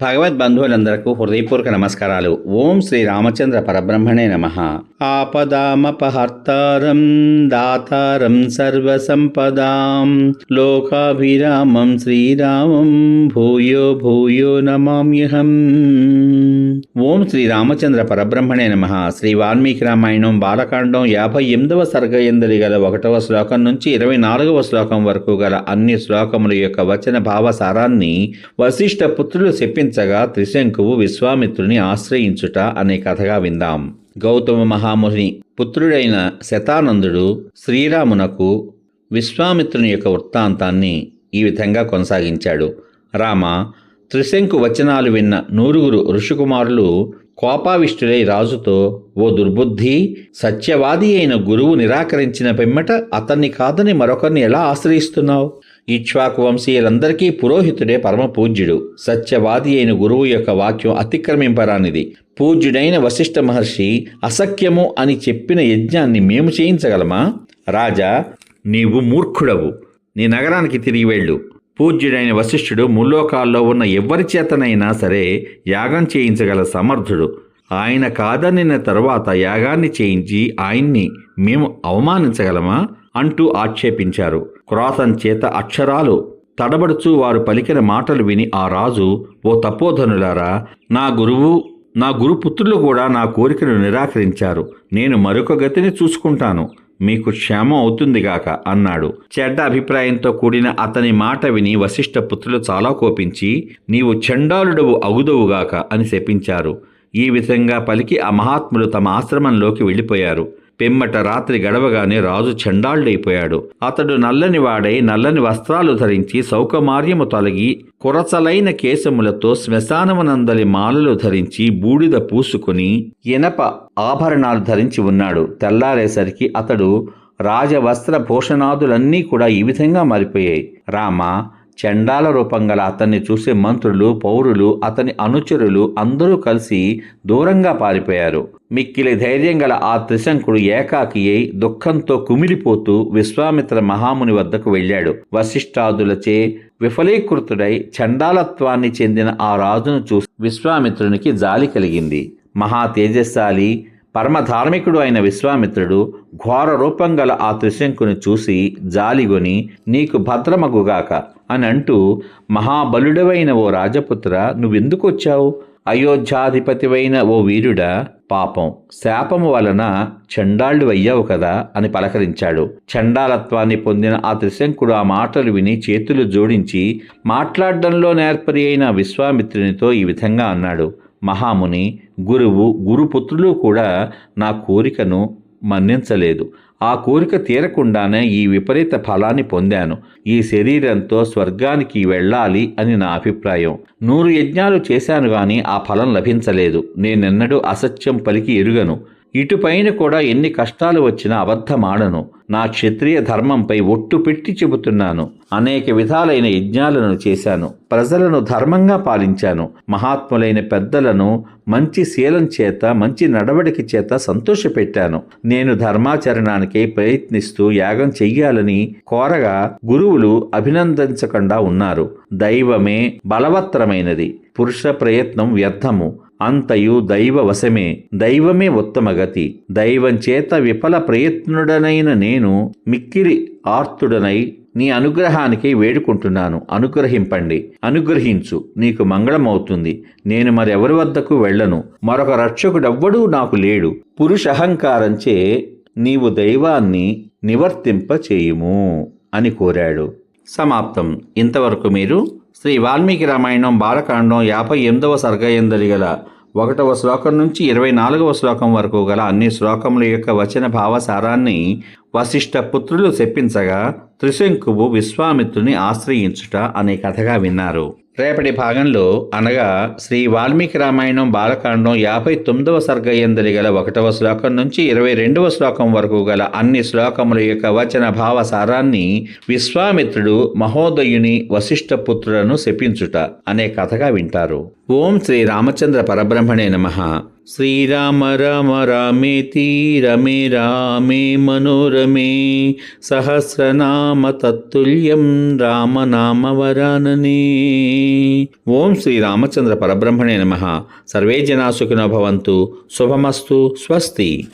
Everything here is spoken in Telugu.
భగవద్బంధువులందరకు హృదయపూర్వక నమస్కారాలు. ఓం శ్రీ రామచంద్ర పరబ్రహ్మణే నమః. ఆపదామపహర్తారం దాతారం సర్వసంపదాం లోకాభిరామం శ్రీరామం భూయో భూయో నమామ్యహం. ఓం శ్రీ రామచంద్ర పరబ్రహ్మణే నమః. శ్రీ వాల్మీకి రామాయణం బాలకాండం 58వ సర్గయందలి గల 1వ శ్లోకం నుంచి 24వ శ్లోకం వరకు గల అన్ని శ్లోకముల యొక్క వచన భావ సారాన్ని వశిష్ఠ పుత్రులు చెప్పించగా త్రిశంకువు విశ్వామిత్రుని ఆశ్రయించుట అనే కథగా విందాం. గౌతమ మహాముని పుత్రుడైన శతానందుడు శ్రీరామునకు విశ్వామిత్రుని యొక్క వృత్తాంతాన్ని ఈ విధంగా కొనసాగించాడు. రామ, త్రిశంకు వచనాలు విన్న 100 ఋషికుమారులు కోపావిష్టులై రాజుతో, ఓ దుర్బుద్ధి, సత్యవాది అయిన గురువు నిరాకరించిన పిమ్మట అతన్ని కాదని మరొకరిని ఎలా ఆశ్రయిస్తున్నావు? ఇక్ష్వాకు వంశీయులందరికీ పురోహితుడే పరమ పూజ్యుడు. సత్యవాది అయిన గురువు యొక్క వాక్యం అతిక్రమింపరానిది. పూజ్యుడైన వశిష్ఠ మహర్షి అసఖ్యము అని చెప్పిన యజ్ఞాన్ని మేము చేయించగలమా? రాజా, నీవు మూర్ఖుడవు. నీ నగరానికి తిరిగి వెళ్ళు. పూజ్యుడైన వశిష్ఠుడు ముల్లోకాల్లో ఉన్న ఎవరి చేతనైనా సరే యాగం చేయించగల సమర్థుడు. ఆయన కాదనిన తరువాత యాగాన్ని చేయించి ఆయన్ని మేము అవమానించగలమా అంటూ ఆక్షేపించారు. క్రోధం చేత అక్షరాలు తడబడుచూ వారు పలికిన మాటలు విని ఆ రాజు, ఓ తపోధనులారా, నా గురుపుత్రులు కూడా నా కోరికను నిరాకరించారు. నేను మరొక గతిని చూసుకుంటాను, మీకు క్షేమం అవుతుందిగాక అన్నాడు. చెడ్డ అభిప్రాయంతో కూడిన అతని మాట విని వశిష్ఠ పుత్రులు చాలా కోపించి, నీవు చండాలుడవు అగుదవుగాక అని శపించారు. ఈ విధంగా పలికి ఆ మహాత్ములు తమ ఆశ్రమంలోకి వెళ్ళిపోయారు. పిమ్మట రాత్రి గడవగానే రాజు చండాలుడైపోయాడు. అతడు నల్లని వాడై నల్లని వస్త్రాలు ధరించి సౌకమార్యము తొలగి కురచలైన కేశములతో శ్మశానమునందలి మాలలు ధరించి బూడిద పూసుకుని ఇనప ఆభరణాలు ధరించి ఉన్నాడు. తెల్లారేసరికి అతడు రాజవస్త్ర భూషణాదులన్నీ కూడా ఈ విధంగా మారిపోయాయి. రామ, చండాల రూపం గల అతన్ని చూసే మంత్రులు, పౌరులు, అతని అనుచరులు అందరూ కలిసి దూరంగా పారిపోయారు. మిక్కిలి ధైర్యం గల ఆ త్రిశంకుడు ఏకాకి అయి దుఃఖంతో కుమిలిపోతూ విశ్వామిత్ర మహాముని వద్దకు వెళ్ళాడు. వశిష్ఠాదులచే విఫలీకృతుడై చండాలత్వాన్ని చెందిన ఆ రాజును చూసి విశ్వామిత్రునికి జాలి కలిగింది. మహా తేజస్శాలి పరమధార్మికుడు అయిన విశ్వామిత్రుడు ఘోర రూపం గల ఆ త్రిశంకుని చూసి జాలిగొని, నీకు భద్రమగుగాక అని అంటూ, మహాబలుడవైన ఓ రాజపుత్ర, నువ్వెందుకు వచ్చావు? అయోధ్యాధిపతివైన ఓ వీరుడా, పాపం శాపము వలన చండాళ్ళు అయ్యావు కదా అని పలకరించాడు. చండాలత్వాన్ని పొందిన ఆ త్రిశంకుడు ఆ మాటలు విని చేతులు జోడించి మాట్లాడడంలో నేర్పరి అయిన విశ్వామిత్రునితో ఈ విధంగా అన్నాడు. మహాముని, గురుపుత్రులు కూడా నా కోరికను మన్నించలేదు. ఆ కోరిక తీరకుండానే ఈ విపరీత ఫలాన్ని పొందాను. ఈ శరీరంతో స్వర్గానికి వెళ్ళాలి అని నా అభిప్రాయం. 100 యజ్ఞాలు చేశాను గాని ఆ ఫలం లభించలేదు. నేనెన్నడూ అసత్యం పలికి ఎరుగను. ఇటుపైన కూడా ఎన్ని కష్టాలు వచ్చినా అబద్ధమాడను. నా క్షత్రియ ధర్మంపై ఒట్టు పెట్టి చెబుతున్నాను. అనేక విధాలైన యజ్ఞాలను చేశాను. ప్రజలను ధర్మంగా పాలించాను. మహాత్ములైన పెద్దలను మంచి శీలం చేత, మంచి నడవడికి చేత సంతోషపెట్టాను. నేను ధర్మాచరణానికై ప్రయత్నిస్తూ యాగం చెయ్యాలని కోరగా గురువులు అభినందించకుండా ఉన్నారు. దైవమే బలవత్తరమైనది, పురుష ప్రయత్నం వ్యర్థము. అంతయు దైవ వశమే, దైవమే ఉత్తమ గతి. దైవం చేత విఫల ప్రయత్నుడనైన నేను మిక్కిరి ఆర్తుడనై నీ అనుగ్రహానికి వేడుకుంటున్నాను. అనుగ్రహింపండి, అనుగ్రహించు, నీకు మంగళమవుతుంది. నేను మరెవరి వద్దకు వెళ్ళను. మరొక రక్షకుడెవ్వడూ నాకు లేడు. పురుషహంకారంచే నీవు దైవాన్ని నివర్తింపచేయుము అని కోరాడు. సమాప్తం. ఇంతవరకు మీరు శ్రీ వాల్మీకి రామాయణం బాలకాండం 58వ సర్గయందలి గల 1వ శ్లోకం నుంచి 24వ శ్లోకం వరకు గల అన్ని శ్లోకముల యొక్క వచన భావసారాన్ని వశిష్ఠ పుత్రులు చెప్పించగా త్రిశంకువు విశ్వామిత్రుని ఆశ్రయించుట అనే కథగా విన్నారు. రేపటి భాగంలో అనగా శ్రీ వాల్మీకి రామాయణం బాలకాండం 59వ సర్గయందలి గల 1వ శ్లోకం నుంచి 22వ శ్లోకం వరకు గల అన్ని శ్లోకముల యొక్క వచన భావ సారాన్ని విశ్వామిత్రుడు మహోదయుని వశిష్ఠ పుత్రులను శపించుట అనే కథగా వింటారు. ఓం శ్రీ రామచంద్ర పరబ్రహ్మణే నమః. శ్రీరామ రామ రామేతి రమే రామే మనోరమే సహస్రనామ తత్తుల్యం రామనామ వరాననే. ఓం శ్రీ రామచంద్ర పరబ్రహ్మణే నమః. సర్వే జనా సుఖినో భవంతు. శుభమస్తు. స్వస్తి.